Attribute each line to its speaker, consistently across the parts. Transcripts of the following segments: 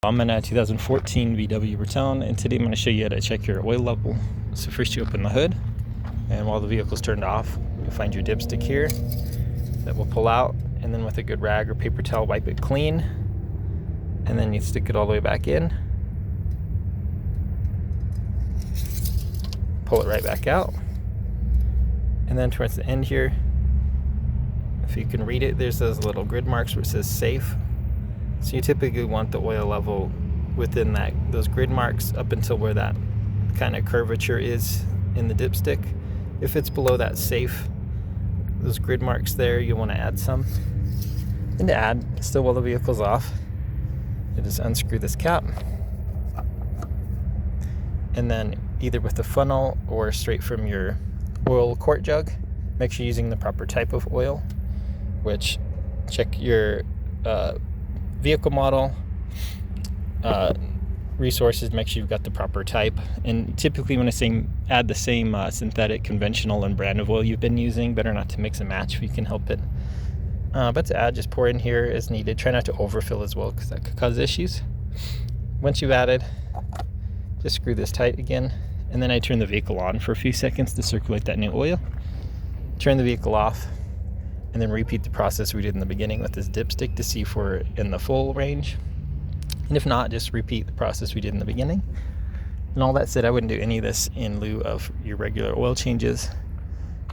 Speaker 1: I'm in a 2014 VW Routan, and today I'm going to show you how to check your oil level. So first you open the hood, and while the vehicle's turned off, you'll find your dipstick here that will pull out, and then with a good rag or paper towel wipe it clean, and then you stick it all the way back in, pull it right back out, and then towards the end here, if you can read it, there's those little grid marks where it says safe. So you typically want the oil level within those grid marks up until where that kind of curvature is in the dipstick. If it's below that safe, those grid marks there, you want to add some. And to add, still while the vehicle's off, you just unscrew this cap. And then either with the funnel or straight from your oil quart jug, make sure you're using the proper type of oil, which check your vehicle model, resources, make sure you've got the proper type. And typically when I say add the same synthetic, conventional, and brand of oil you've been using, better not to mix and match if you can help it. But to add, just pour in here as needed. Try not to overfill as well, because that could cause issues. Once you've added, just screw this tight again, and then I turn the vehicle on for a few seconds to circulate that new oil. Turn the vehicle off, and then repeat the process we did in the beginning with this dipstick to see if we're in the full range. And if not, just repeat the process we did in the beginning. And all that said, I wouldn't do any of this in lieu of your regular oil changes,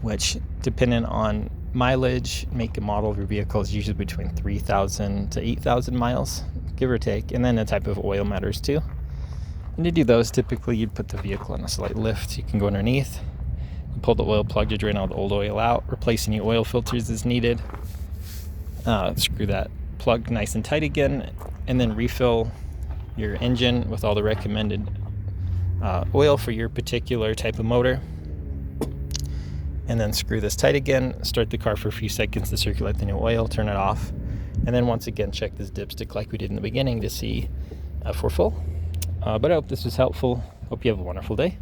Speaker 1: which, depending on mileage, make and model of your vehicle, is usually between 3,000 to 8,000 miles, give or take. And then the type of oil matters too. And to do those, typically you'd put the vehicle on a slight lift. You can go underneath, pull the oil plug to drain all the old oil out, replace any oil filters as needed, screw that plug nice and tight again, and then refill your engine with all the recommended oil for your particular type of motor, and then screw this tight again, start the car for a few seconds to circulate the new oil, turn it off, and then once again check this dipstick like we did in the beginning to see if we're full. But I hope this was helpful. Hope you have a wonderful day.